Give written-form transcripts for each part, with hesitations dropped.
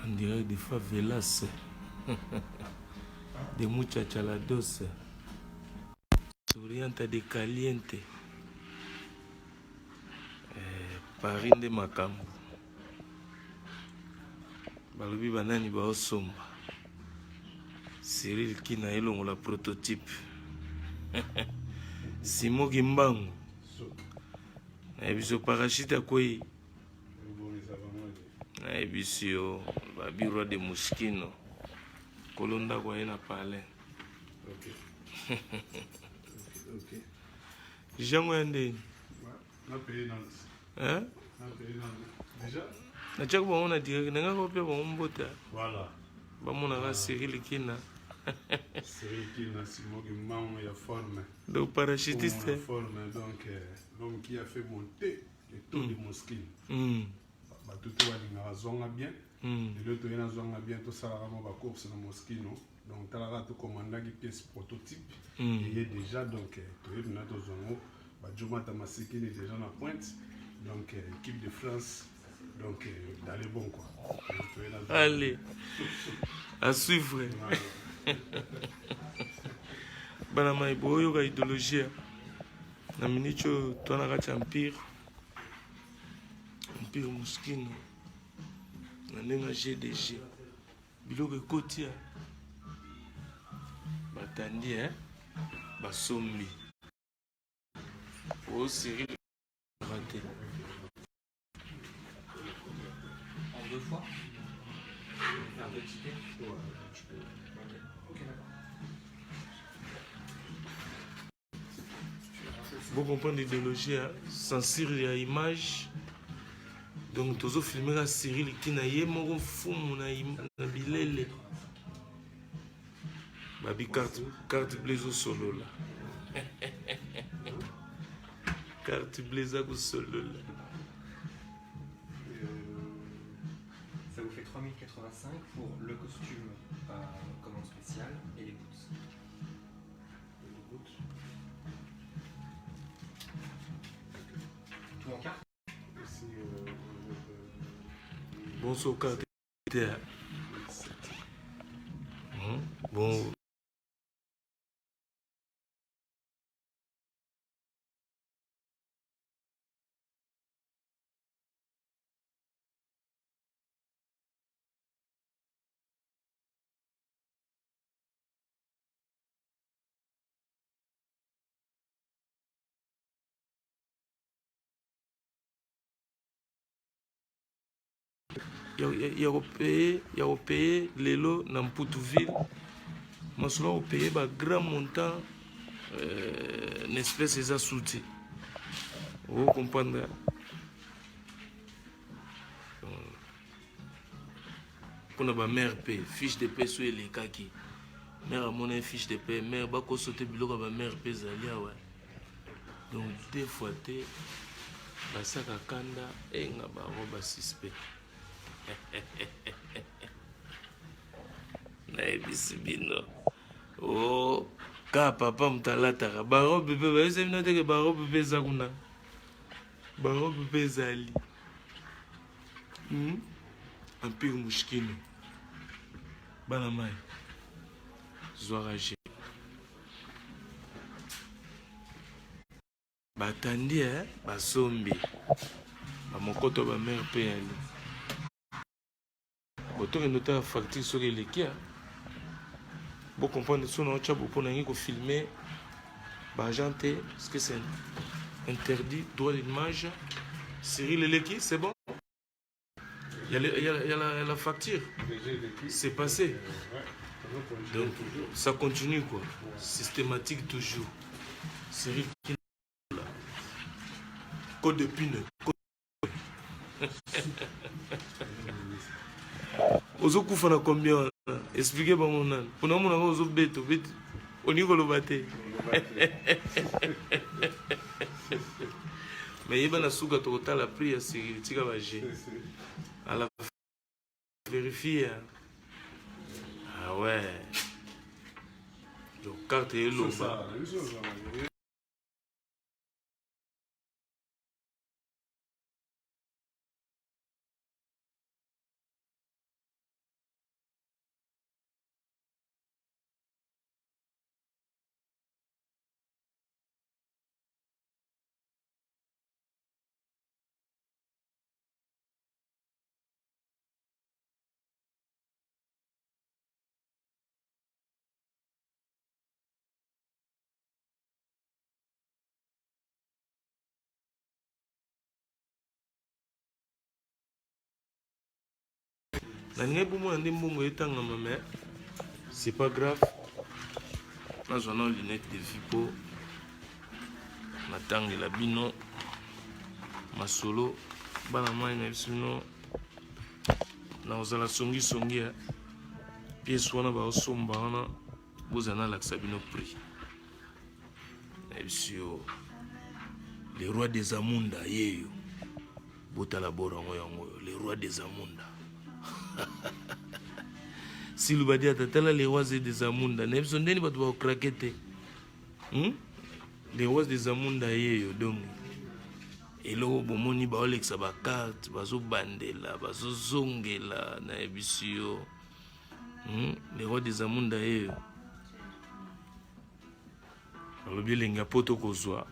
On dirait des favelas, des muchachalados, souriante de caliente. Paris de makambo. Balobi banani baosomba. Cyril Kina elongo la prototype. Simo Kimbangu. Ebiso parachute akoi. Ebisio babiro de Muskino. Kolonda kwa ena pale. Ok. Jango yande. Na paye dans. Hein? Na paye dans. Déjà. Na tchako ba on a direct nga ko pe ba mbota. Voilà. Ba mona ka Cyril Kina. Cyril Kina Simo Kimbangu ya forme. Donc parachutiste. Forme donc l'homme qui a fait monter le taux de Muskino. Tout est zonga bien. Et l'autre est zonga bien. Tout ça va course dans Muskino. Donc tu as tout commandé qui pièce prototype. Et déjà donc tu es dans ton zongo. Juma Tamasiki est déjà en pointe. Donc équipe de France. Donc dans les bons quoi. Allez. À suivre. Banama iboyo ka idéologie. Na minicho tona ka empire. Empire Muskino. Na nenga GDG. Biloko ekotia. Batandi basombi. Oh Cyril raté. En 2 fois. Un petit peu. Ouais, je peux. Ok, d'accord. Vous comprenez l'idéologie, censure à image. Donc, tous les films à Cyril qui n'a pas mon fou, na bilele. Babi carte blazo solo là. Carte blazo solo là. Ça vous fait 3085 pour le costume commande spéciale et les boots. Tout en carte. Bon, so carte. Bon. Il y a payé l'élo dans Poutouville. Je suis payé un grand montant une espèce de soutien. Vous comprenez? Pour la mère paye, fiche de paie sur les kaki. Mère a mon fiche de paie, mère va sauter biloko ba mère paie zalia ouais. Donc des fois té basaka kanda et nga ba roba suspect. Na ebisibino. Oh, ka papa mtalataka. Baro bébé, ba yose bino teke baro bébé zakuna. Baro bébé zali. Empire Muskino. Banamai. Zoaraje. Batandi basombi. Ba mokoto ba mère pe ali. Autant que notre facture sur les qui vous comprenez son nom pour pour filmer bajanté parce que c'est interdit droit d'image Cyril Leki c'est bon il y a la facture c'est passé donc ça continue quoi systématique toujours Cyril code de pine Ozo kufana combien? Expliquez pas mon nom. Pour nous, on a ozo beto, on y va le battre. Mais il y a un souga total à prix à Cyril Tigabagé. À la vérifier. Ah ouais. Donc carte et l'eau. nalingai bomona nde mbongo etangama mais c'est pas grave nazwa na lunette de vie mpo natangela bino masolo bana mai na biso bino na kozala songisongi piese wana baosomba wana bozala nalakisa bino prix na biso yo le roi des amunda yeyo botala borango yango yo le roi des amunda si lubadi atatala le rois des amunda na biso ndeni bato bakokrake te le rois des amunda yeyo donc eloko bomoni baolekisa bakarte bazobandela bazozongela na biso yo le roi des amunda yeyo alobi elenga po tokozwa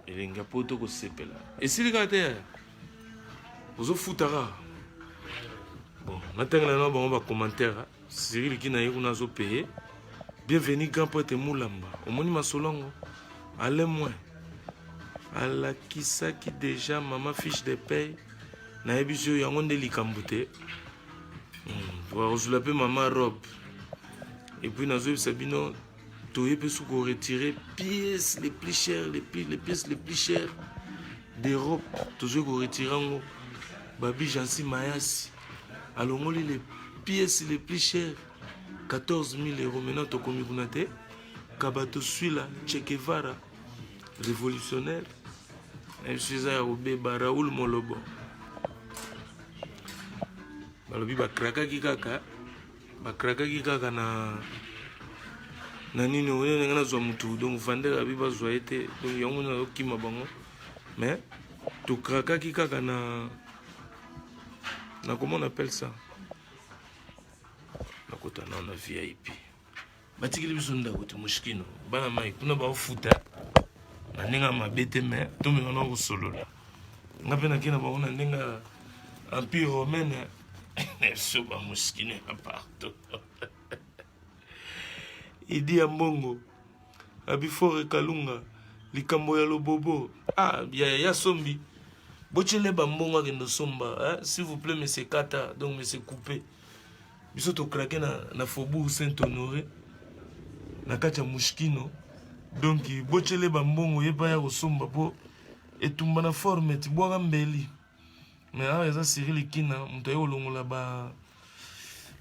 elenga po tokosepela esili kaka te ozofutaka bon natangela na bango bacommentaire Cyril ki na ye kuna azopaye bienvenu grand poète mulamba omoni masolongo ale moins alakisaki déjà mama fiche de paye nayebi so yango nde likambo te ozula mpe mama robe epuis nazoyebisa bino toye mpe soki koretirer pièces les plus chères les pièces les plus chères d'Europe tozwi koretirer yango babi jansi mayasi alongoli les pièces les plus chères 14 000 euros maintenant tokomi kuna te kabato swila Che Guevara révolutionnaire eza ya kobeba Raoul Molobo balobi bakrakaki kaka na nini oyo ndenge nazwa mutu donc vandera bi bazwa ye te donc yango nazokima bango mais tokrakaki kaka na comment on appelle ça nakota na VIP batikili biso ndako te mushikino bana mai kuna baofuta na ndenge mabe te mais tomeka na kosolola nga mpe nakei na bango na ndenge empire romaine so bamushikino ya partout idi ya mbongo abifore kalunga likambo ya lobobo ya sombi bochele bambongo akende somba s'il vous plaît monsieur Kata donc monsieur Coupé biso tokrake na faubourg Saint-Honoré na kati ya mushikino donc bochele bambongo yepa ya kosomba po etumba na forme tibwaka mbeli mais awa eza Cyril Kina moto aye kolongola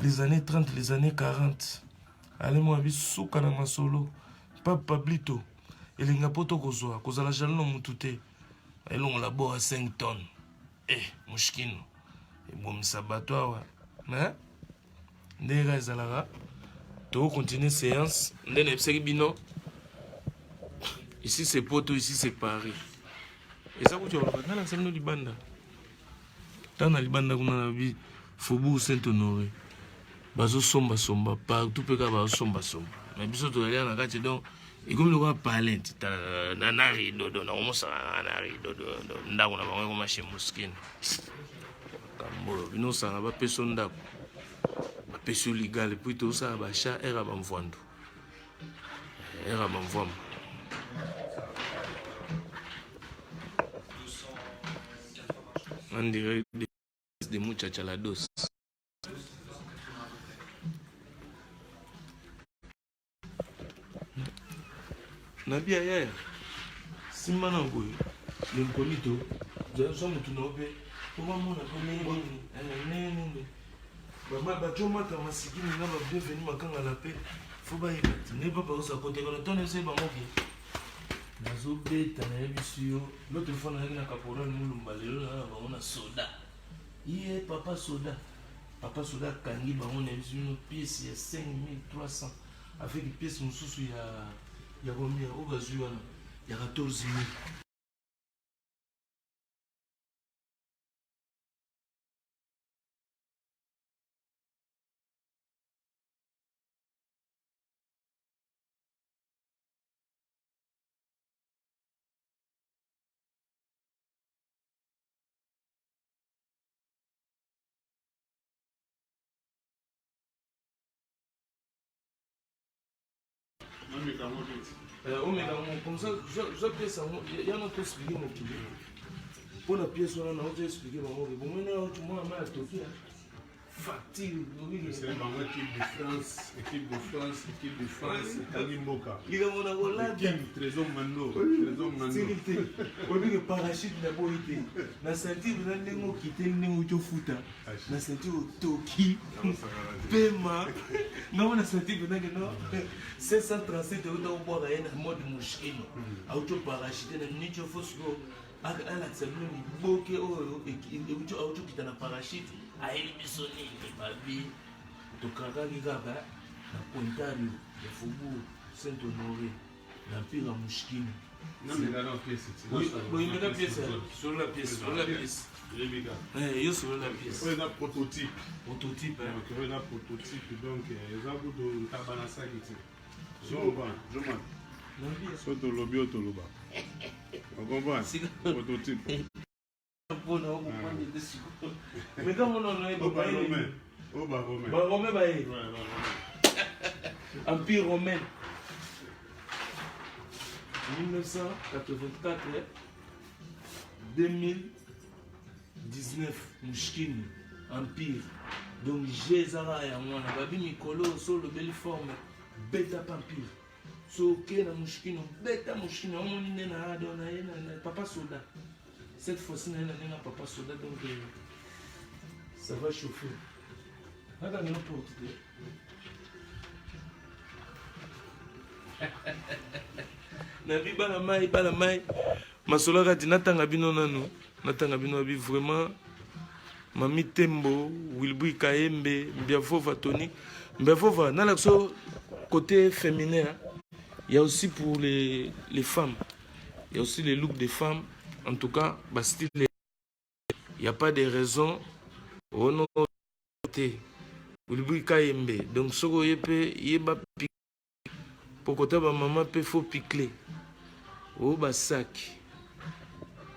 les années 30 les années 40 alemo abisuka na masolo Pape Pablito elinga po tokozwa kozala jalo na mutu te elongola bo a 5 tonnes mushikino ebomisa bato awa mais ndenge ezalaka tokocontinue séance nde nayebisaki bino ici c'est poto ici c'est Paris eza kuti yabaloka tana samino libanda tana libanda kuna na bi faubourg Saint-Honoré bazosomba partout mpe kaka bazosombasomba mais biso tozalia na kati donc ekomi lokola palente na ridodo nakomosaka na ridodo ndako na bango ekoma chez Moskine kambo bino osanga bapeso ndako bapeso yo ligale puis tozosala bacha era bamvwandu era bamvwamba on dirait des muchachalados nabi ayaya simba na boye lempolito so mutu na ope obamona mpe nini bato omata masikini na babienvenu makangala mpe fo bayeba ti nde papa osakotekana tone ese bangoke bazobeta na ye biso yo l'autre fois nayaki na caporal mulumba lelo na bango na soda ye papa soda akangi bango na biso bino pièce ya 5300 avec pièce mosusu ya combien oyo bazwi wana ya 14 000 comme ça, je pièce il y a notre expliqué mon petit. Pour la pièce on a expliqué maman. Bon maintenant tu moi mal toqué. facture. C'est vraiment équipe de France, équipe de France, Kalimboka. Il a mon amour Trésor Mando. On dit que parachute n'a pas été. La ceinture, on a des mots qui étaient nés au Tofuta. La ceinture au Toki. Pema. Non, la ceinture, on a que non. 737 euros dans le mode mouchino. Auto parachute, on a une fausse. À l'accepter, il bloque et auto qui est dans parachute. A éliminer les babis. Donc, quand il y a Ontario, le Faubourg Saint-Honoré, l'Empire à Mouchkine. Non, mais là, la pièce. Oui, il y a la pièce. Sur la pièce. Sur la pièce. Il y a sur la pièce. Il y a un prototype. Prototype. Il y a un prototype. Donc, il y a un bout de tabanasa qui est. Zoman. Soto lobby au Toloba. On comprend? Prototype. Mais comme on en a Romain. Empire romain. 1984, 2019, Mouchkine, Empire. Donc, j'ai Zara et moi, Babi Mikolo, sur le belle forme, Beta Pampire. So, Kena Mouchkine, Beta Mouchkine, on est na Papa Soda. Cette fois-ci, on a Papa Soda, donc ça va chauffer. Regarde, on peut Nabi balamai masola kati natanga bino nanu natanga bino abi vraiment Mami Tembo Wilbui Kaembe Mbiafova Tony Mbiafova na l'axo côté féminin il y a aussi pour les femmes il y a aussi les looks des femmes en tout cas bah style il n'y a pas de raison au nom côté Wilbui Kaembe donc soko yepe yeba pour côté ba maman peut faut piquer oh ba sac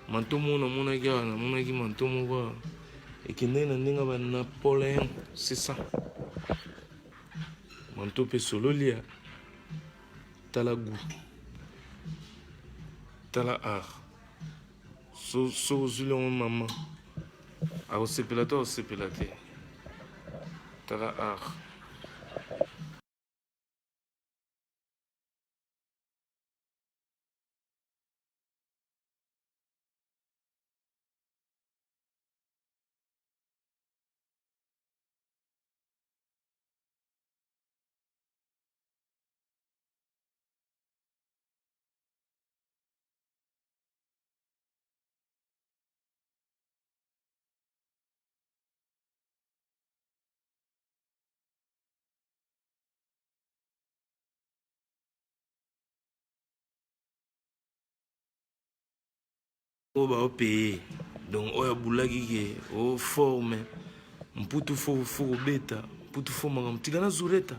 manteau mona qui manteau mo et qui n'est na ba Napoléon c'est ça manteau pe solo lia tala goût tala art so zulon maman a au sepelateur tala art on va payer donc on a boulagi au forme mputu fo beta mputu fo mangam tigana zureta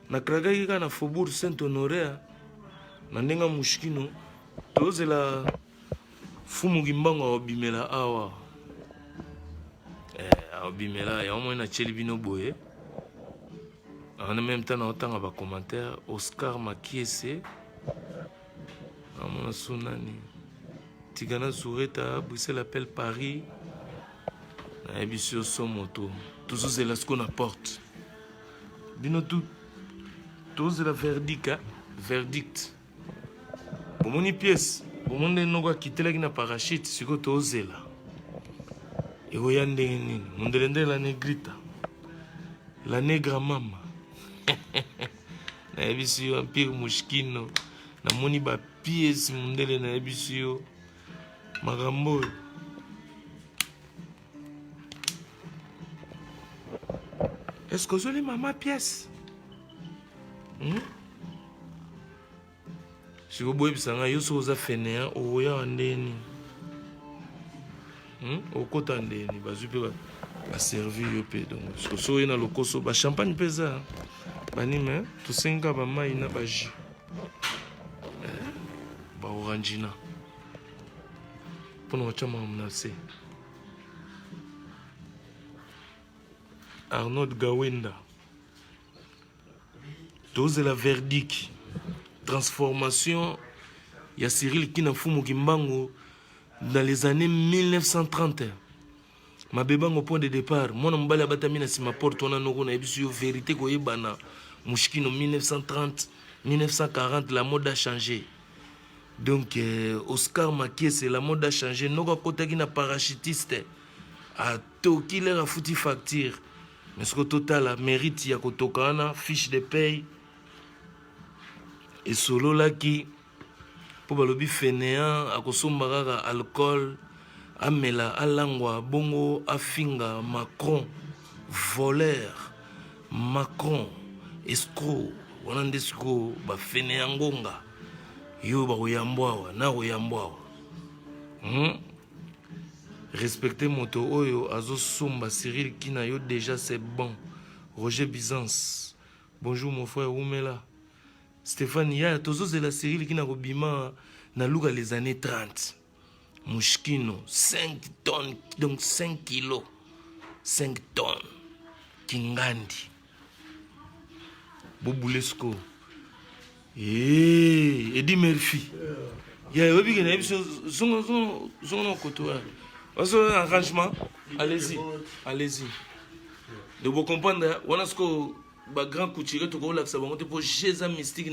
na kragaki kana Faubourg Saint-Honoré na ndenga mushkino tozela fumu gimbango obimela awa obimela ya omona cheli bino boye en même temps na otanga ba commentaire Oscar Makiese amona sunani Tigana Soureta, Bruxelles appelle Paris. Sur son moto. Tout ça, c'est là ce qu'on apporte. Bino tout c'est la verdict. Verdict. Pour mon pièce, pour mon dénoga quitter la guina parachute, c'est que tout c'est là. Et vous y andez, mon délende la négrita. La nègre maman. Na ebisio Empire Mouchkino. Na moni ba pièce, mon délende na ebisio. Magambo. Est-ce que je lis ma pièce? Si vous voulez ça, vous avez fait un ou ya andeni. Au côté andeni, va servir yopé donc. Parce que so ina lokoso ba champagne pesa. Banime, tout senga ba mai na ba jus. Ba orangina. Pour nous menacé. Arnaud Gawenda. Dose la verdict. Transformation. Il y a Cyril Kinafumu Kimbango dans les années 1930. ma bébang au point de départ moi na mbala batamina si ma porte on a noko na ebisu yo vérité ko yebana Mouchkino 1930 1940 la mode a changé. Donc Oscar Makiese la mode a changé noko kotaki na parachutiste a toki leur a foutu facture mais ce que total a mérite ya kotokana fiche de paye et solo là qui pour balobi fainéant a kosomba alcool amela alangwa bongo afinga Macron voleur Macron escroc wana ndesiko ba fainéant ngonga yo ba koyambwa na koyambwa respecter moto oyo azo somba Cyril Kina yo déjà c'est bon. Roger Byzance bonjour mon frère Oumela Stéphane ya tozo de la Cyril Kina robima na luga les années 30 Mouchkino 5 tonnes donc 5 kilos 5 tonnes Kingandi Bobulesco Eddie Murphy ya obi que na ebiso zongo koto un arrangement, allez-y. De vous comprendre, on a ce que le grand couturier pour Jésus mystique,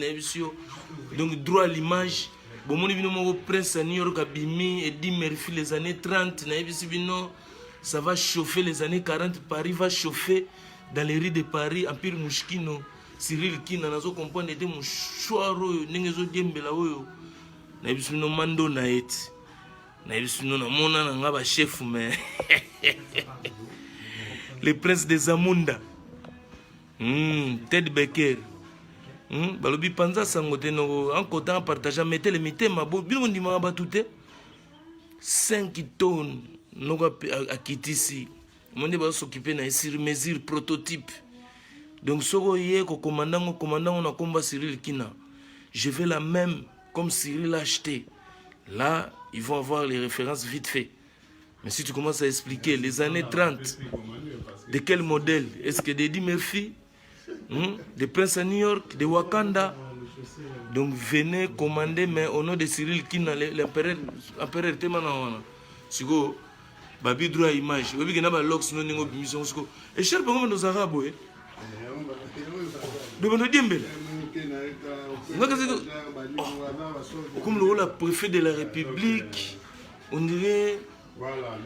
donc droit à l'image. Bon, mon évidemment, prince New York Abimi et Eddie Murphy les années 30, ça va chauffer les années 40. Paris va chauffer dans les rues de Paris. Empire Mouchkino, Cyril Kina, nazo comprendre des mouchoirs, n'engezo diembela oyo. Na ebisino mando na eti. Chef, mais le prince des Amunda, Ted Becker, Balobi Panza Sangote, en côté partageant, mettez les métiers, ma beau, bien on dit ma batute 5 tonnes, nous à quitter ici. On va s'occuper d'un sur-mesure prototype. Donc, ce commandant, on a combat Cyril Kina. Je vais la même comme Cyril l'a acheté. Là, ils vont avoir les références vite fait. Mais si tu commences à expliquer les années 30, de quel modèle? Est-ce que d'Eddie Murphy, de Prince à New York, de Wakanda? Donc venez commander, mais au nom de Cyril Kina, l'empereur était maintenant. Si vous avez droit à l'image, vous avez un lox, non, non, non, et cher, par contre, nos Arabes, comme le préfet de la République, on dirait. Voilà,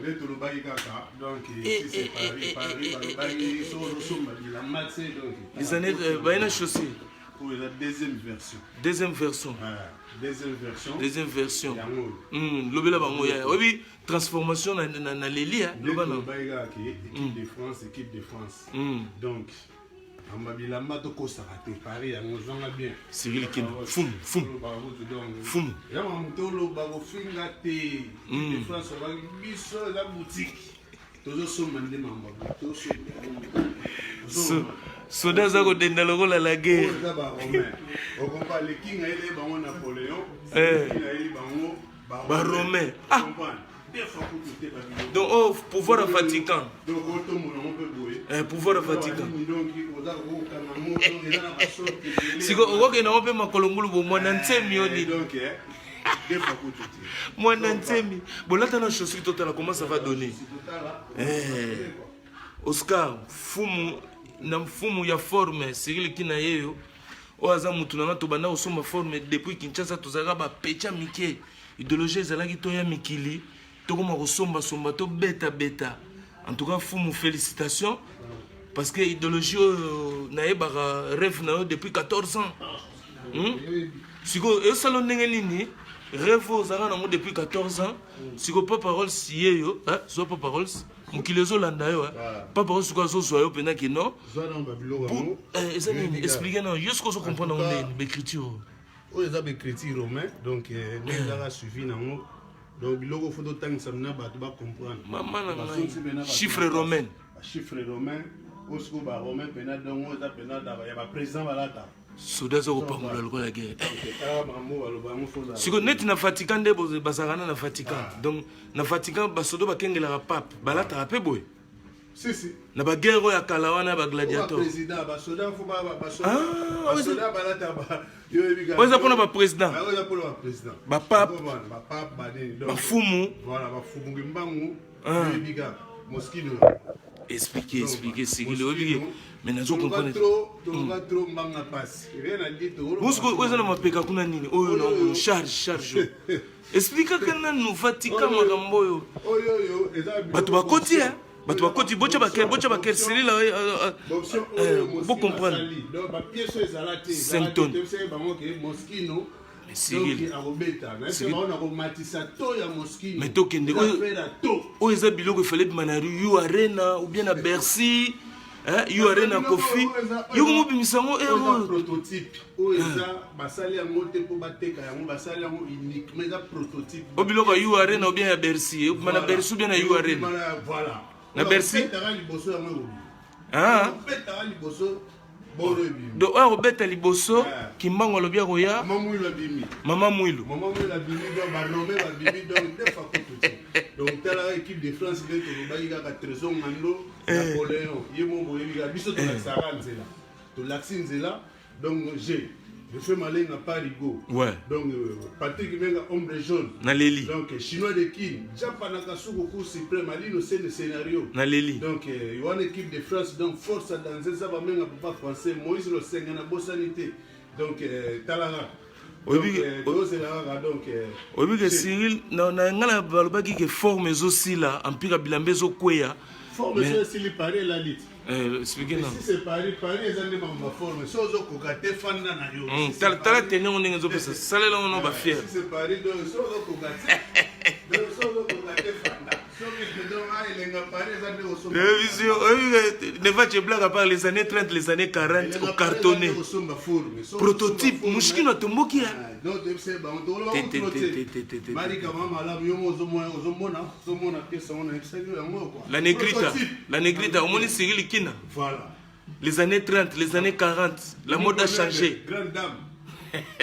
les années chaussée. Pour la deuxième version. Deuxième version. Deuxième version. L'obéla bangoya. Oui, transformation dans les liens. Équipe de France. Donc. Cyril Kina, foum. Soda zako denda lokola la guerre. Romain. Ah. Donc, oh, pouvoir Vatican. Pouvoir Vatican. Si vous avez un peu de temps, moi, moi, bon, là, tu as une chaussure totale. Comment ça va donner? Oscar, Fumu, il y a forme. Cyril Kina yeyo. Oaza mutunanga tobanda osoma forme depuis Kinshasa tozaka ba pecha mike. Idéologie ezalaki toya mikili. Tokoma kosomba somba to beta. En tout cas, Fumu, félicitations. Parce que l'idéologie n'a pas rêve depuis 14 ans. Si vous avez rêve depuis 14 ans, si vous n'avez pas parole, si vous n'avez pas parole, pas parole, si vous avez pas non. Expliquez-nous, juste que vous comprenez l'écriture. Oui, vous avez l'écriture romain, donc nous avons suivi. Donc, il faut que vous compreniez. Chiffre romain. Chiffre romain. Romain président Soudain, ça repart la guerre. Si vous êtes dans Vatican, vous êtes dans Vatican. Donc, dans Vatican, vous êtes dans le pape. Vous êtes dans le pape. Si, si. Na ba guerre ya kalawana ba gladiateur. Président ba soda faut ba soda. Ah, soda ba lata ba yo ebiga. Vous avez pas président. Ba za pour président. Ba pape. Ba pape ba ni. Ba fumu. Voilà, ba fumu ngimbangu. Yo ebiga. Moschino. Expliquez, Sigil. Mais nous avons compris. Trop manga passe. Rien à dire. Où est-ce que ma peka kuna nini? Oh non, charge. Explique quand nous Vatican magambo. Batu bakoti hein. Batu bakoti bocha bakel sili là. Vous comprendre. 5 tonnes. Mais tokende o eza biloko fallait manaru you arena ou bien à Bercy you arena Kofi yo mo bimisango prototype o eza basali ya mote po bateka yango basali yango unique mais prototype o biloko you arena ou bien à Bercy mana Bercy ou bien à you arena voilà na Bercy do Robert Liboso Kimbango lobia roya Maman Mouilou donc tala équipe de France de Tobaïga Trésor Mando Napoléon yemo boyebiga biso to Saranzela to Laxinzela donc j'ai je fais malin à Parigo donc Patrick Menga ombre jaune na Leli donc chinois de Kin Japan Kasuko cours suprême Alino c'est le scénario na Leli donc il y a une équipe de France donc force à danser ça va même pas français Moïse le Senga na bosanité donc Talara donc que Cyril na ngala balobaki que forme aussi là empire bilambe zo kweya forme aussi li paré la lit expliquez non si c'est Paris ezali ma forme so zo kokate fanda na yo tala tenir on ngezo pesa salela on ba fier si c'est Paris donc so zo kokate donc so zo kokate fanda so que donc il est Paris ezali au sommet ne va te blague à part les années 30 les années 40 au cartonné prototype mushkino tomboki donc c'est bon on Marika mama la yo zo mona pièce on a exagéré quoi la negrita au moins Cyril Kina voilà les années 30 les années 40 la mode a changé grande dame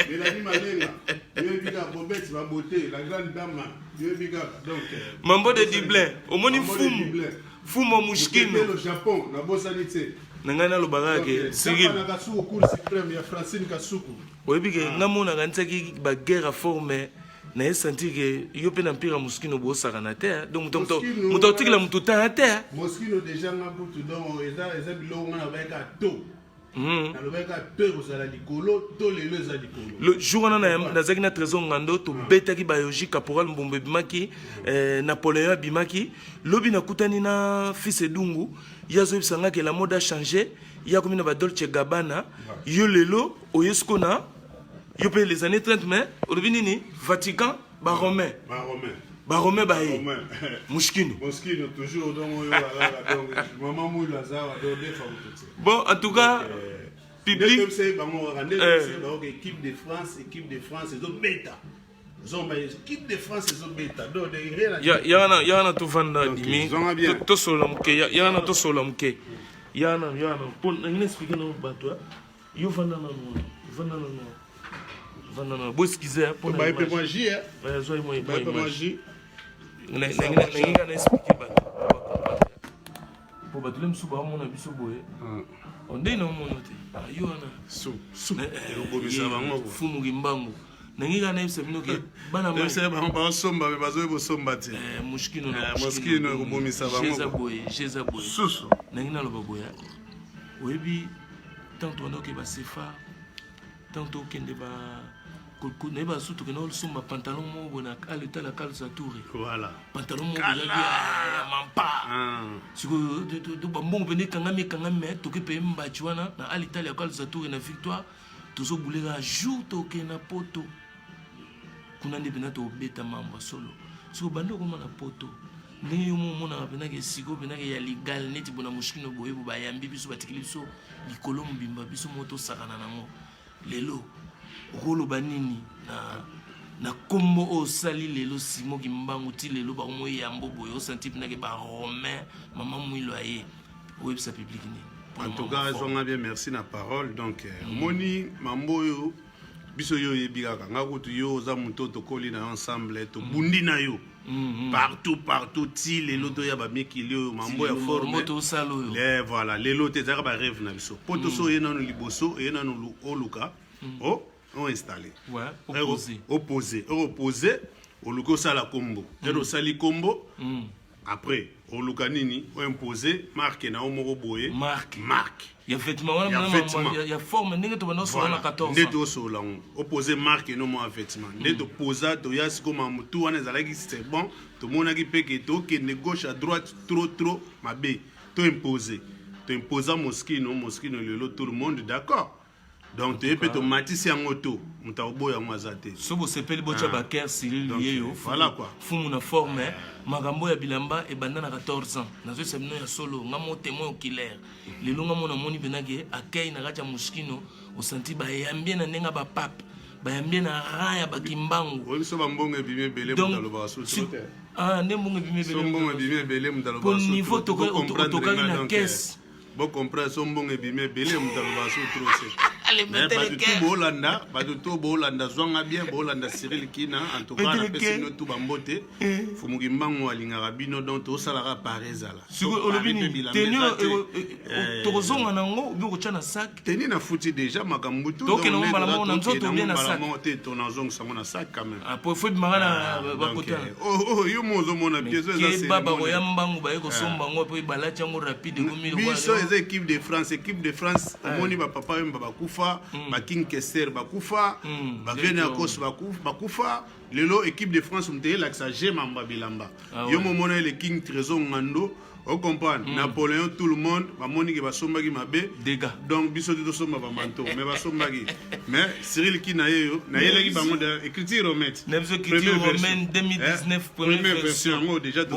Mélanie Malenga yebika Bobette va beauté la grande dame yebika donc Mambo de Dublin au moins fumo mushkino le Japon na bosanité nangana lo bagage Cyril na kasuku cour suprême ya Francine Kasuku oyebike ngamona gantsaki ba guerre formée na senti que yo pe na mpira muskino bo sakana te donc muto tikila mutu ta te muskino déjà nga butu donc eza bilongo na ba ka to na lo ba ka to ko sala likolo to lelo eza likolo le jour na zaki na trésor ngando to betaki biologie caporal mbombe bimaki Napoléon bimaki lobi na kutani na fils Edungu yazo bisanga que la mode a changé ya komi na ba Dolce Gabbana yo lelo oyesko na yo pe les années 30 mais olobi nini Vatican ba romain baye mushkino toujours donc maman Mouilou Lazare donc des fois bon en tout cas public équipe de France ils ont bêta équipe de France ils ont bêta donc yana to vanda dimi to solamke yana to solamke yana pour expliquer no bato yo vanda na no bo skizer pour ba pe manger zo moi ba pe manger na expliquer bato pour bato lem suba mona biso boye on dit non monote yo ana fumu gimbangu nangiga na yebisa bino ke bana ma yebisa bango basomba me bazoye bosomba te mushkino ekobomisa bango jeza boye susu nangi naloba boya oyebi tanto wana oke basefa tanto okende nayeba sutu ke naosomba pantalon moko boye na aleta la calce à toure voilà pantalon moko ya mampa sikoyo bambongo pene ekangami me toke mpe mbaci wana na alitali ya calce à toure na victoire tozobuleka jour toke na poto kuna nde pena tobeta mamba solo siko bande okoma na poto ndenge yo momonaka penake siko penake ya legal neti bona mushkino boye bo bayambi biso batikili biso likolo mobimba biso mo tosakana nango lelo okoloba nini na kombo osali lelo Simo Kimbangu ti lelo bakomo yambo boye osenti penake baromain Maman Mouilou aye oyebisa public ni en tout cas zonga bien merci na parole donc moni mamboyo biso yo yebikaka nga kutu yo oza moto tokoli na ensemble to bundi na yo partout ti lelo to ya bamikili oyo mambo ya forme le voilà lelo te ezaka barêve na biso po toso ye nano liboso eye nano oluka on installé opposé oluka osala kombo ero osali kombo après au Lukanini, on imposé marque na omoro boye. Marque. Il y a vêtements, il y a forme, il y a 14 ans. Neto solango. Opposé marque no mo vêtements. Neto posa to yas comme mutu wana zalaki c'est bon. To mona ki peke to que de gauche à droite trop mabe. To imposé. To imposa moskino le tout le monde d'accord. Donc tu peux te matisse en auto, mutaobo ya mwazate. Sobo sepeli bocha baker Cyril Yeyo. Voilà quoi. Fumu na forme, magambo ya bilamba e bandana 14 ans. Nazo semno ya solo, ngamo témoin oculaire. Lelo ngamo na moni benage akei na gacha muskino, o senti ba yambie na nenga ba pap. Ba yambie na raya ba kimbangu. Oui, so bambonga bimé belé mutalo ba so. Ah, ndembonga bimé belé. So bambonga bimé belé mutalo ba so. Pour niveau to na caisse. Bon comprendre son bon ebimé belé mutalo ba so trop c'est. Mais pas du tout Bolanda, Zonga bien, Bolanda Cyril Kina, en tout cas, la personne tout bambote, Fumugimbango Alingarabino, dont au Salara Parezala. Sur Olobini, Tozonga Nango, Buchana sac. Tenir na foutu déjà, Makambutu, donc on va la monter, on bien à sac. Ton azong sans sac quand même. Ah, pour foutre Marana, oh, yo mozo mon pièce. Baba Yambango, Baeko Sombango, puis Balachango rapide, Biso, équipe de France, Moni Papa Mbakufa. King Kester Bakufa, Venakos Bakufa, Lelo équipe de France mteye laksa Jemamba Bilamba. Yo momona le King Trésor Ngando, on comprend Napoléon tout le monde, Moni ki basomba ki mabe dégâts. Donc biso to somba ba manto, mais basomba ki. Mais Cyril ki na yo, na yele ki bango de écriture romaine. Écriture romaine 2019 première version déjà de ça.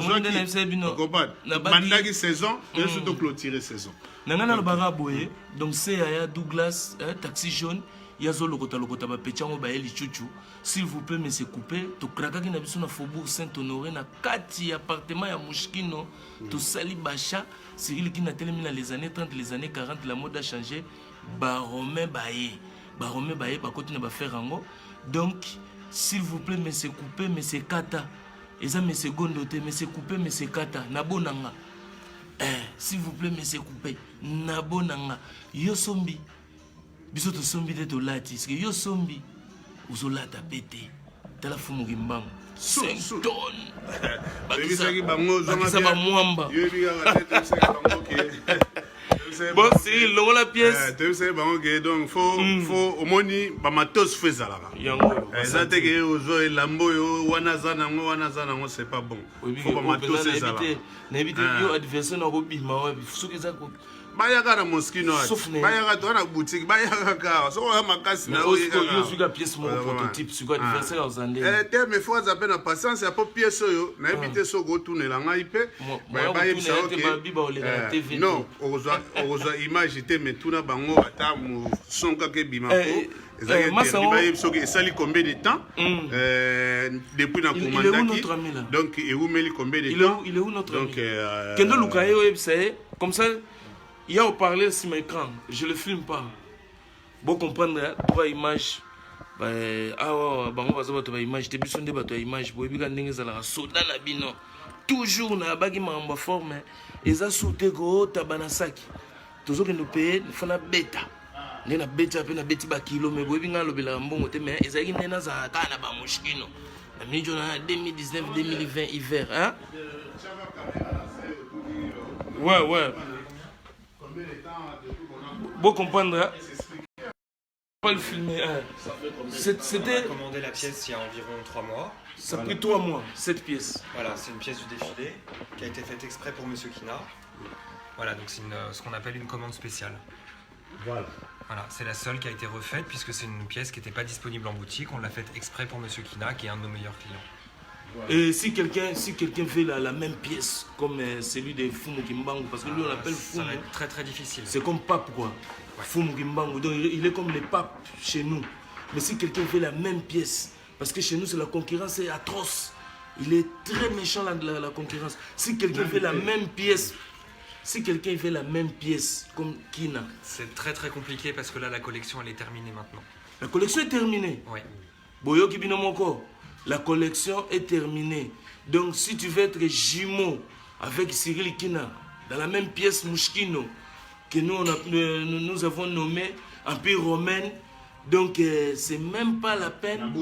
On comprend. Bandaki saison, et surtout clôturer saison. Nangana le baraboye, donc c'est Aya Douglas, taxi jaune, yazo lokota ba pechango ba eli chuchu. S'il vous plaît, mais c'est coupé. To kraka ki na biso na Faubourg Saint-Honoré na kati appartement ya Mushkino, to sali bacha, Cyril qui na telemi na les années 30, les années 40, la mode a changé. Baromé baye ba côté na ba faire ango. Donc s'il vous plaît, mais c'est coupé, mais c'est kata. Eza mais c'est gondoté, mais c'est coupé, mais c'est kata. Na bonanga. S'il vous plaît, mais c'est coupé. Nabonanga. Yo sombi. Biso to sombi de to lati. Parce que yo sombi. Uzolata pété. Tala fumu gimbango. 5 tonnes. Bakisa ba mwamba. Bon, c'est le la pièce. Tu sais, donc faut au moni bamatos faisala. Ça te que ozo lambo yo wanazana ngo c'est pas bon. Faut bamatos faisala. N'évitez yo adversaire na robima wa suki za ko. Bayaka na moskino. Bayaka to na boutique, bayaka ka. So ya makasi na yo suka pièce mo prototype suka adversaire ozande. Mais faut avoir la patience ya po pièce yo na éviter so go tourner la ngai pe. Non, oza image te mais tout na bango ata mo sonka ke bimako. Et ça lui combien de temps depuis la commandaki. Donc et où met combien de temps? Il est où notre ami? Kendo Lukayo c'est comme ça. Il y a au parler sur mon écran, je le filme pas. Bon comprendre trois images. Image te biso nde bato image boy bika ndenge zala soda na bino toujours na bagi mamba forme eza soute ko tabana saki tozoke no payer fana beta nde na beta pe na beti ba kilo me boy binga lobela mbongo te mais ezaki nde na za kana ba mushkino na minjo na 2019 2020 hiver hein. Ouais. Bon comprendre. Pas le filmer. C'était commandé la pièce il y a environ 3 mois. Ça a pris 3 mois, cette pièce. Voilà, c'est une pièce du défilé qui a été faite exprès pour Monsieur Kina. Voilà, donc c'est ce qu'on appelle une commande spéciale. Voilà, c'est la seule qui a été refaite puisque c'est une pièce qui n'était pas disponible en boutique. On l'a faite exprès pour Monsieur Kina, qui est un de nos meilleurs clients. Voilà. Et si quelqu'un fait la même pièce comme celui de Fumu Kimbangu, parce que lui on l'appelle Fumu. Ça va être très très difficile. C'est comme pape quoi. Ouais. Fumu Kimbangu, donc il est comme les papes chez nous. Mais si quelqu'un fait la même pièce, parce que chez nous la concurrence est atroce. Il est très méchant la concurrence. Si quelqu'un fait la même pièce, comme Kina. C'est très très compliqué parce que là la collection elle est terminée maintenant. La collection est terminée. Oui. Boyo Kibinomoko. La collection est terminée. Donc, si tu veux être jumeau avec Cyril Kina, dans la même pièce Mushkino, que nous avons nommé Empire romain, donc c'est même pas la peine.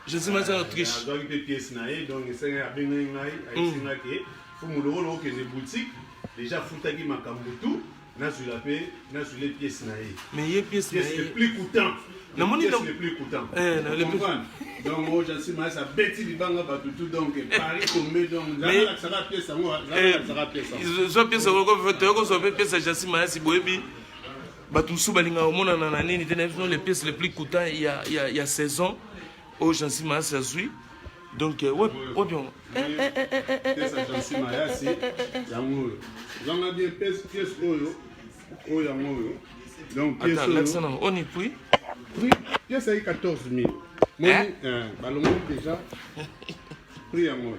Jansi Mayasi en Autriche. Azwaki pe pièce na ye donc esenga abengai ngai aisengaki fumu lolo okende boutique déjà futaki makambo tout nazwila pe nazwile pièce na ye. Mais il y a pièce na ye le plus coûtant. Na moni le plus coûtant. Le plus donc moi Jansi Mayasi a bêti libanga batu tout donc Paris tombé donc là ça va pièce moi là ça va pièce. Ils ont pièce au ko so pièce Jansi Mayasi boyebi batu su balinga omona na nini tena les pièces les plus coûtant il y a 16 ans au Jansi Mayasi azui. Donc ouais bien. Jansi Mayasi yango. Zanga bien pièce oyo yango. Donc pièce attends, on y puis pièce à 14 000. Moi balongo déjà prix yango.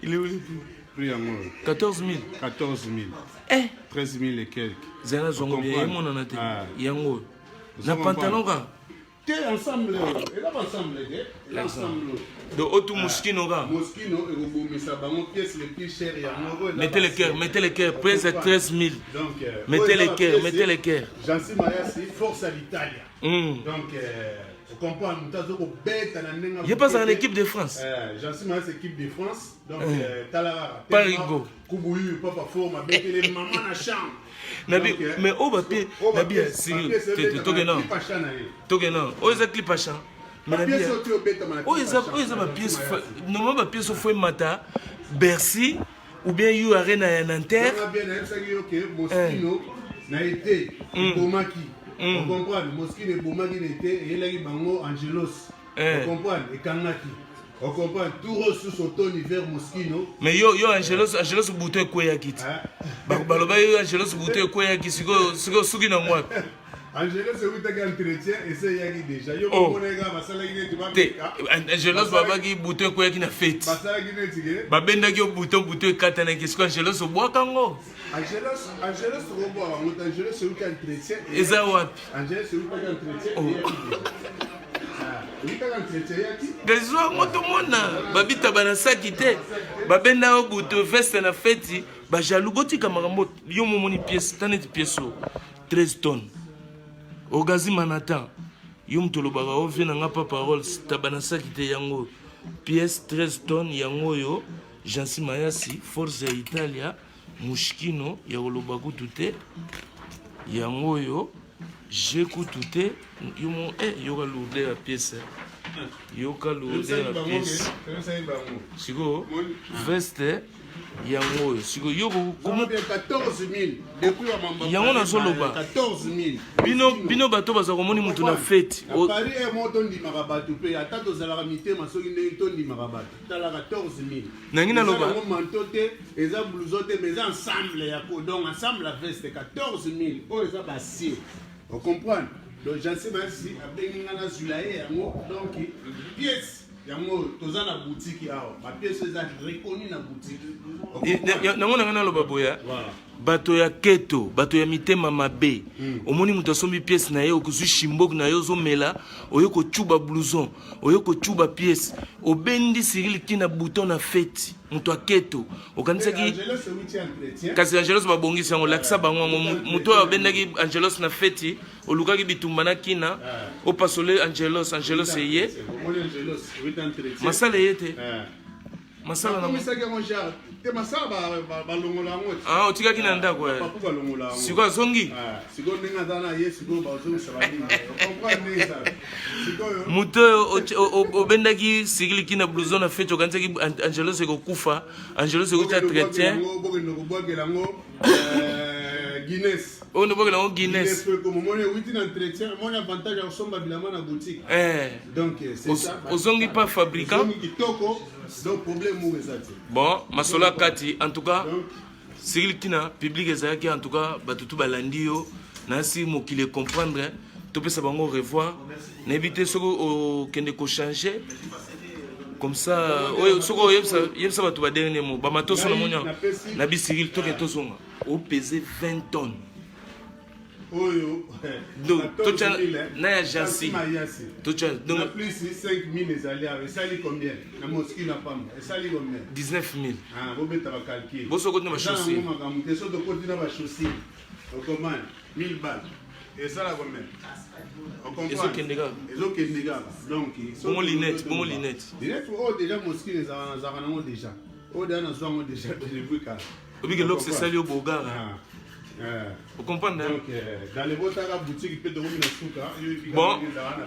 Il est où le prix yango? 14 000. 14 000. 13 000 et quelques. Zana zongo bien mon anate. Yango. Na pantalon ka. Ensemble, et là ensemble, l'ensemble. De Otu Moschino ga. Moschino et Robomisa, bango pièce les plus chères et en mettez les cœurs, près de 13 000. Donc, mettez les cœurs. Jansi Mayasi, force à l'Italie. Donc, vous comprenez, nous avons bête à la nenga. Il n'y a pas en équipe de France. Jansi Mayasi, équipe de France. Donc, Talara, Parigo. Koubouyu, Papa Forma, bête les mamans à chambre. Mais au papier, Nabi, si Togena, au clip à champ. Mais ma pièce, non, ma pièce au fouet mata, Bercy, ou bien you arena à Nanterre. Moschino n'a été Bomaki. On comprend, Moschino et Bomaki n'étaient, et il a eu Bango Angelos. On comprend, et Kangaki. On comprend, tout reçu sur ton hiver Moschino. Mais yo Angelos bouteille quoi ya kit. Baloba yo Angelos bouteille quoi ya kit, sigo sugi na moi. Angelos c'est où t'as entretien et c'est yaki déjà. Yo monega basala gine tu vas peka. Angelos baba ki bouteille quoi ki na fête. Basala gine tige. Babenda ki bouteille katana ki sigo Angelos bois kango. Angelos robo a Angelos c'est où t'as entretien. Eza wapi? Angelos c'est où t'as entretien. Besoin moto mona babita bana sakite babenda o buto veste na feti ba jalugoti kamaramoto yo momoni pièce taneti pièce 13 tonnes au gazi manata yo mtolobaka o vena nga pa parole tabana sakite yango pièce 13 tonnes yango yo Jansi Mayasi Forza Italia Moschino ya olobaku tute yango yo j'écoute yo yoka lourder la pièce yoka lourder la pièce siko veste yango siko yoko comment 14 000 depuis mamba yango na soloba 14 000 bino bato baza komoni mutu na fête o pari e moto ndi makabatu pe ata to zala mité masoki ne to ndi makabatu tala 14 000 nangi na loba ngo mantote eza blousote mais ensemble ya ko donc ensemble la veste 14 000 o eza basier. On comprend. Donc Jansi Mayasi a bien ngana zulaye yango donc pièce yango toza na boutique yao. Ma pièce eza reconnue na boutique. Nango ngana loba boya. Bato ya keto, bato ya mitema mabe. Omoni mutu asombi pièce na ye okuzwi shimbok na yo zomela, oyoko chuba blouson, oyoko chuba pièce. Obendi Cyril tina bouton na fête. Mutu aketo. Okanisaki kasi Angelos babongisi yango lakisa bango mutu abendaki Angelos na fête, olukaki bitumba na kina, opasole Angelos eye. Masala yete. Masala na te masala ba longola ngo otika kina ndako papu ba longola ngo siko azongi siko ninga dana ye siko ba zongi sabani comprendre ça siko muto obendaki Cyril kina blouson na fête okansaki Angelos ekokufa Angelos ekota chrétien bokendo kobwakela ngo Guinness on ne voit que Guinness comme mon witi na entretien mon avantage ya somba bilama na boutique donc c'est ça ozongi pas fabricant donc problème où est bon masola kati en tout cas Cyril kina public ezaki en tout cas batutu balandi yo nasi mokile comprendre to pesa bango revoir na éviter soko au kende ko changer comme ça oyo soko yebsa batu ba dernier mot ba mato sona monya na bi Cyril to ke to songa au peser 20 tonnes. Oyo donc tocha na ya Jansi tocha donc plus 5 000 les alliés ça li combien na mosquée na pam ça li combien 19 000 bo beta ba calcul bo soko na chaussée so de côté na ba chaussée au commande 1000 balles Et ça la combien? ezokende kaka donc bongo linette linette oyo déjà mosquine ezalaka nango déjà oyo deja nazwa yango déjà delivré kala obike eloko esali yo bogara ocomprendre donc dans les botaka boutique mpe tokomi na suka bon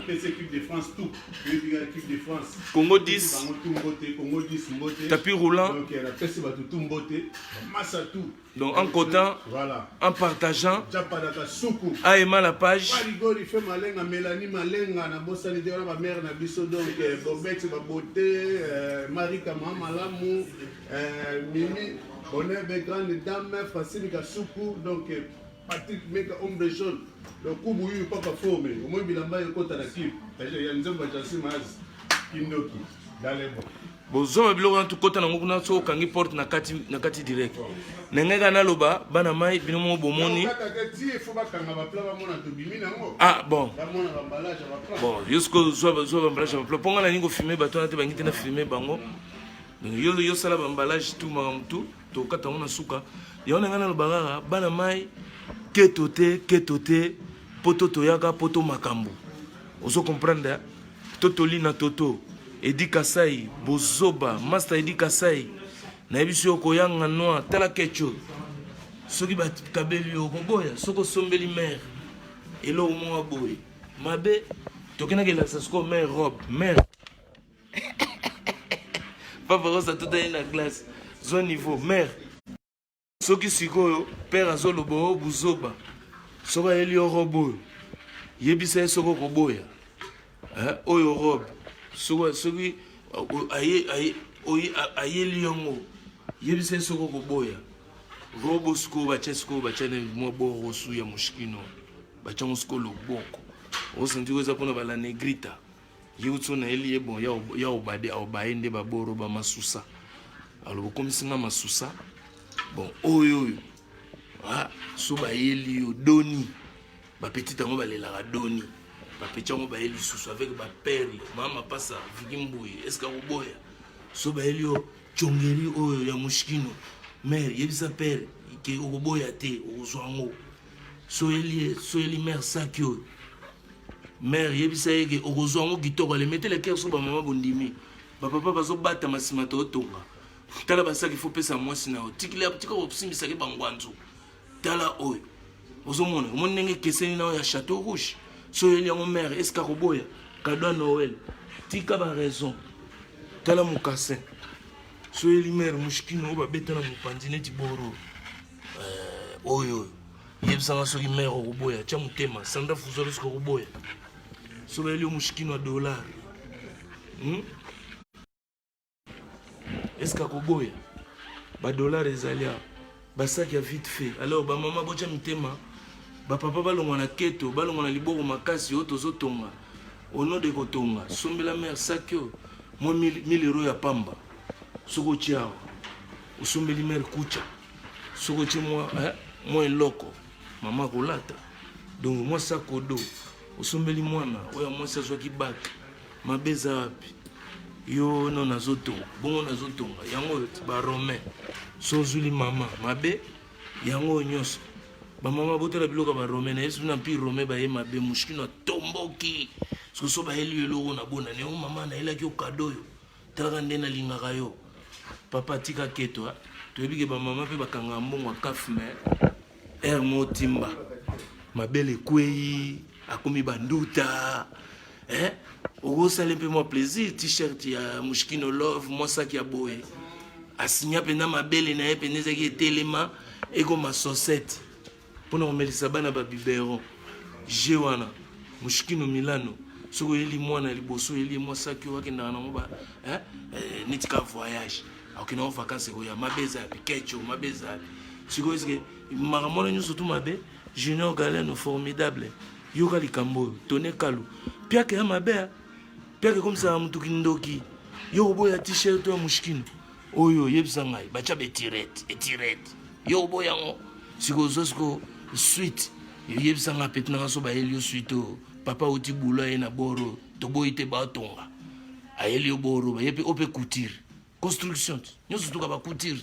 pesa équipe de France tout yoyebika équipe de France Congo 10 bango tout mbote Congo 10 mbote tapis roulant donc napesi bato tout mbote massa tout donc en cotant voilà en partageant japadaka suku aima la page rigori fait malenga Mélanie malenga na bosani de na ba mère na biso donc Bobette ba beauté Marika mama malamu Mimi honneur des grandes dames Francine Kasuku donc Patrick Meka ombre jaune donc kubu yu papa formé au moins bilamba yokota na kip ya nzemba chansi maz kindoki dans les bons bozoma biloko na tukota nango kuna so okangi porte na kati direct nengeka naloba bana mai bino mo bomoni ah bon jusqu'au soit emballage ba ponga na ningo filmer bato na te bangi te na filmer bango yo sala ba emballage tout makambo tout to kata na suka yo nenga naloba kaka bana mai ketote poto toyaka poto makambo ozo comprendre toto lina toto Edi Kasai, Bozoba, Master Edi Kasai, Nabisu Okoyanga Noa, Tala Kecho, Soki Kabeli Okoboya, Soko Sombeli Mère, Elo Moa Boy, Mabe, Tokena Gela Sasko Mère Rob, Mère. Papa Rosa tout est la glace, zone niveau, Mère. Soki Sikoyo, Père Azolobo, Bozoba, Soka Elio Robo, Yebisa Soko Koboya, Oyo Rob. Soki aye liongo yebise soko koboya robo sko bachane mwa boro su ya mushkino bachango sko loboko osanti weza pona bala negrita yutso na eli bon ya obade obaende baboro ba masusa alo komisinga masusa bon oyo so ba eli doni ba petita ngo balela doni Papechango ba eli susu avec ba père mama pasa vikimbuyi eska uboya so ba elio chongeri oyo ya mushkino mère yebisa père ke uboya te uzwango so eli mère sakyo mère yebisa yeke uzwango kitoko le metele cœur so ba mama bondimi ba papa bazo bata masima to tonga tala basaki faut pesa mwasi na otikile tika opsimbisa ke bangwanzo tala oyo ozomona monenge keseni na ya Château Rouge. So il y a mon mère, est-ce qu'il y a cadeau à Noël? Tika ba raison. Tala mukassin. So il y a mère mushkino ba betana mupandine tiboro. Oyo. Yebsanga so mère roboya, cha mutema, sanda fuzolo sko roboya. So il y a mushkino $. Est-ce qu'il y a ba dollar ezalia? Ba sac ya vite fait. Alors ba maman bocha mutema. Ba papa balongwa na keto balongwa na liboko makasi oto zotonga ono de kotonga sombela mère sakyo mo 1000 € ya pamba soko chiao usombeli mère kucha soko chi mo eloko mama kolata donc moi sakodo usombeli mwana oya moi sazwa kibak mabeza wapi yo no nazotonga bongo nazotonga yango ba romain sozuli mama mabe yango nyonso ba mama botela biloka ba romain na yesu na pi romain ba yema be mushkino tomboki so ba heli eloko na bona ne o mama na elaki o kadoyo tala ndena lingaka yo papa tika keto to yebike ba mama pe bakanga mbongo kafme motimba mabele kwei akomi banduta okosala mpe mwa plaisir t-shirt ya mushkino love mwa saki ya boye asinya pena mabele na ye pene ezaki etelema ekoma sosete mpona komelisa bana babibero je wana mushkino milano soko eli mwana liboso eli mwa saki oyo akendaka nango neti ka voyage akokendako vacances ekoya mabeza yapi kecho mabeza yapi sikoyo esike makambo wana nyonso tu mabe junior galeno formidable yoka likambo oyo tone kalu piake ya mabe piake komisaka mutuki ndoki yo koboya t-shirt oyo mushkino oyo yebisa ngai batya betirete yo koboya yango sikoyo zo sikoyo suite yebisa nga peti nanga so bayeli yo suite oyo papa oti bula ye na boro toboyi te batonga ayeli yo boro baye mpe ope couture construction nyonso tuka bacouture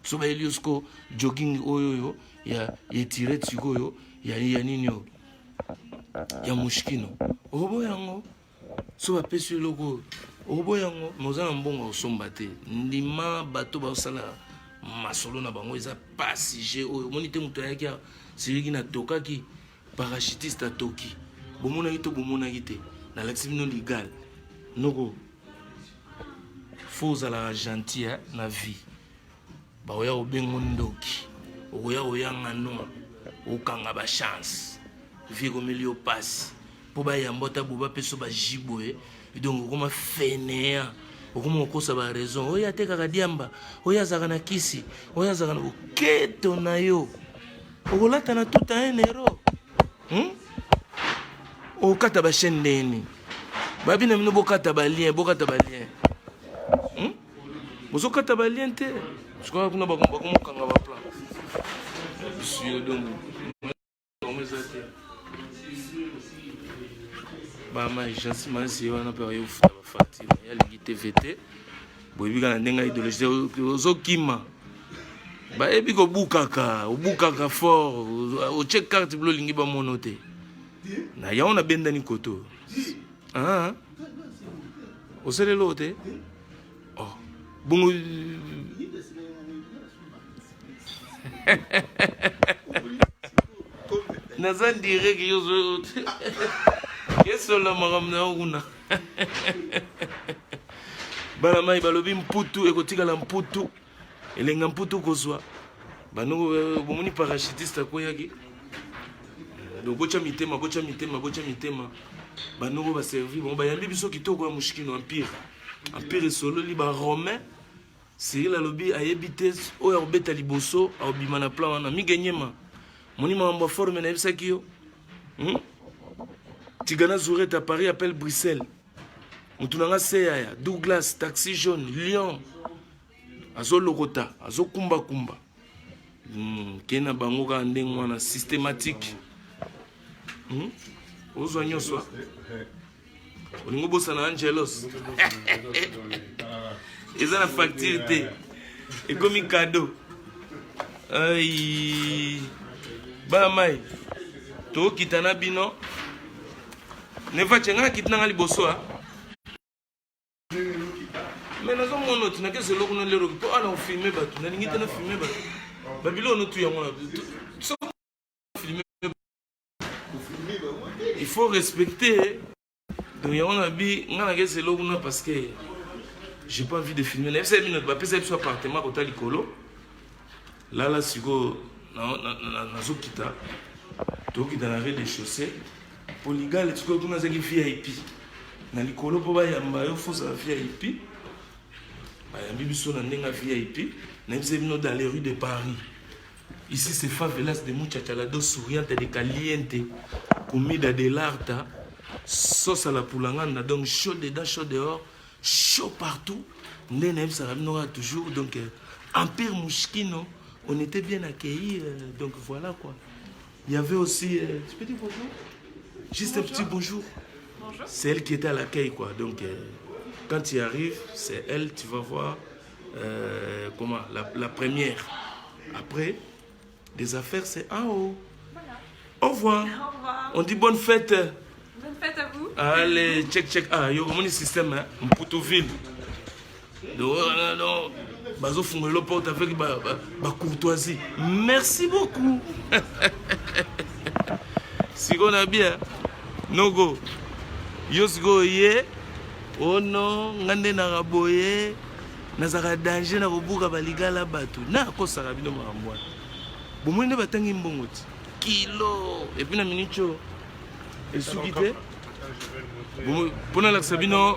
so bayeli yo siko jogging oyo ya tirete sikoyo ya nini oyo ya mushkino obo yango so bapesi eloko obo yango moza na mbongo osomba te ndima bato basala masolo na bango eza pasige oyo omoni te moto ayaki siliki na tokaki parachutiste atoki bomonaki to bomonaki te nalakisi bino legal noko fo ozalaka gentil na vie baoya obengo ndoki okoya oyanga no okanga bachance vie ekomeli yo pasi mpo bayamba ota boba mpe so bajiboye donc okoma fenea okoma okosa baraison oyo atekaka diamba oyo azalaka na kisi oyo azalaka na boketo na yo okolata na tout un euro okata bachaine ndeni babi na bino bokata balien bozokata balien te sikoka kuna bakomokanga baplan bisuyo donc bama agence mansi wana mpe bayofuta bafacture yalingi tvt boyebika na ndenge ya idéologie ozokima bayebi kobukaka obukaka fort ocheck carte bilo olingi bamono te na yango nabendani koto oselelo te bongo naza direct yozo kesola makambo na yo kuna bana mai balobi mputu ekotikala mputu elenga mputu kozwa banoko bomoni parachutiste akoyaki donc bocha mitema banoko baservi bango bayambi biso kitoko ya mushkino empire esololi baromain Cyril alobi ayebi te oyo akobeta liboso akobima na plan wana migenyema moni makambo forme na yebisaki yo Tigana Zourette à Paris appelle Bruxelles. Moutounanga Seyaya, Douglas, Taxi Jaune, Lyon. Azo Logota, Azo Kumba Kumba. Kena Bangoga Ndengwana, systématique. Ozo Nyoswa. Olingo Bossana Angelos. Ils ont la facture. Et comme un cadeau. Aïe. Bamai. To Kitana Bino. Ne va pas kitna liboso mais nazo mono tu na ke se lokuna lero ko ala filmer batu na ngite na filmer batu babilo no tu yango so filmer il faut respecter donc yango na bi ngana ke se lokuna parce que j'ai pas envie de filmer na 5 minutes ba pesa biso appartement kota likolo là siko na zo kita to kita na rez-de-chaussée Polygal, tu connais ce qui VIP. Dans les colos, pour y avoir un faux VIP. Il y a un bibiso dans VIP. Nous dans les rues de Paris. Ici, c'est favelas de muchachalados souriantes de caliente. Comida de l'arta. Sauce à la poulangana. Donc, chaud dedans, chaud dehors. Chaud partout. Nous avons toujours. Donc, Empire Mouchkino, on était bien accueillis. Donc, voilà quoi. Il y avait aussi. Tu peux dire bonjour? Juste bonjour. Un petit bonjour. Bonjour. C'est elle qui était à l'accueil, quoi. Donc, quand tu arrives, c'est elle, tu vas voir comment la première. Après, des affaires, c'est en haut. Voilà. Au revoir. Au revoir. On dit bonne fête. Bonne fête à vous. Allez, check. Ah, il y a un système, hein. Mputouville. Donc, bazo fungolo porte avec ba courtoisie. Merci beaucoup. Si on a bien. Nogo, Yosgo ye, oh non, ngande na raboye, nazara danger na robuka baligala batu, na kosa rabino marambwa. Bomoni ne batangi mbongoti, kilo, et puis na minicho, et soukite. Pour la sabino,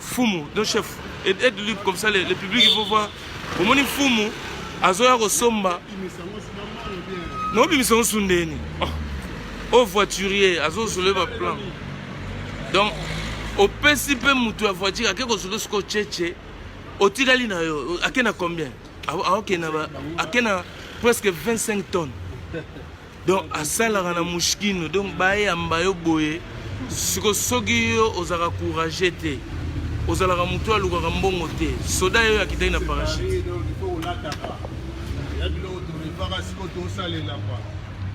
fumu, non chef, aide-lui comme ça, le public il faut voir. Bomoni fumu, azoya rosomba. Non, bimisongo sundeni. Au voiturier, à ce le plan. Donc, au PCP, la voiture, à quel que au Tigalina, à quel combien? À presque 25 tonnes. Donc, à ça, la rana mouchkino, donc, baye ambayo boye, ce que Sogio aux ara courageux, aux ala ramuto à l'ougarambon, soda yo qui t'a parachute.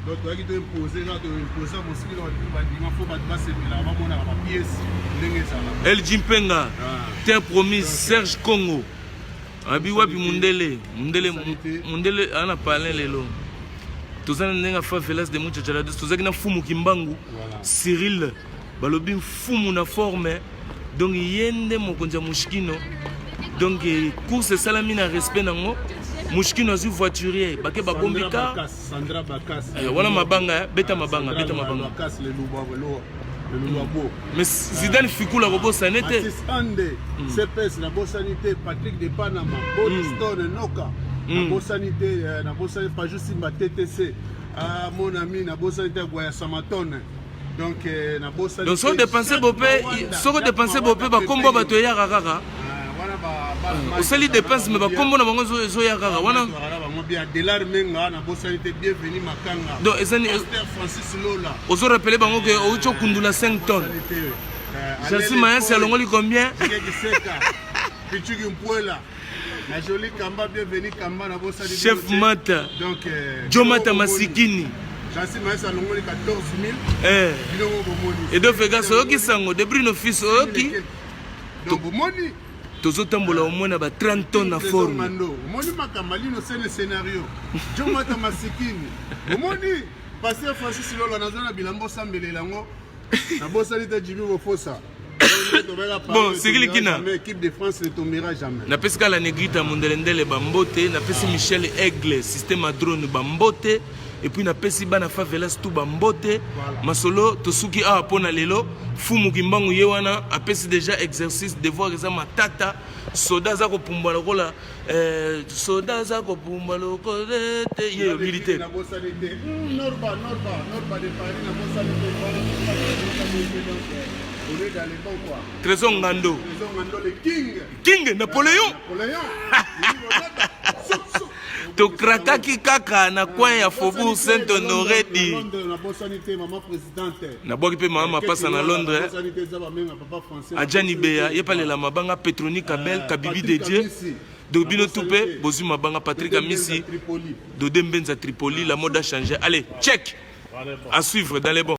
donc toyaki toimposer kaka toimposa mosiki bandima fo bato basepelaka bamonaka bapiese ndenge ezalaka LG Mpenga terre promise Serge Congo abi wapi mundele ana parler lelo tozana ndenge fa velas de mucha chalade tozaki na fumu kimbangu Cyril balobi fumu na forme donc yende mokonza mushkino donc course salami na respect nango mushkino azu voiturier bake babombi car Sandra Bakas wana mabanga beta mabanga Bakas le Luabo mais Zidane Fikula robosa nete Ande CPS na bosanité Patrick de Panama Bolistone Noka na bosanité pas juste ma TTC mon ami na bosanité Guaya Samatone donc na bosanité donc so dépenser bopé ba kombo bato ya rara osali dépense mais ba kombo na bango zo ya rara wana bien Delar Menga na bosanité bienvenue Makanga donc ezani Francis Lola ozo rappeler bango que ocho kundula 5 tonnes Chelsea Maya c'est alongoli combien Pichuki Mpuela na joli Kamba bienvenue Kamba na bosanité chef Mata donc Jomata Masikini Chelsea Maya c'est alongoli 14 000 et donc fega soki sango de brino fils oki donc bomoni tozotambola au moins ba 30 tonnes na forme omoni makambalino c'est le scénario Jomata Masikini omoni passer Francis Lola na zona bilambo sambelela ngo na bosanité Jimmy Bofosa bon Sigili Kina équipe de France ne tombera jamais na pesika la negrita mondelendele bambote na pesi Michel Aigle système à drone bambote et puis na pesi bana favelas tout bambote masolo tosuki a pona lelo fumu kimbangu yewana a pesi déjà exercice devoir za matata soda za ko pumba lokola soda za ko pumba lokola ye militaire na bosanité Norba de Paris na bosanité Trésor Ngando le King Napoléon to krakaki kaka na coin ya Faubourg Saint-Honoré di na boki pe mama pasa na Londres a Gianni Bea yepalela mabanga Petroni Kabel Kabibi de Dieu Dobino Toupé bozu mabanga Patrick Amisi Dodé Mbenza Tripoli la mode a changé allez check à suivre dans les bons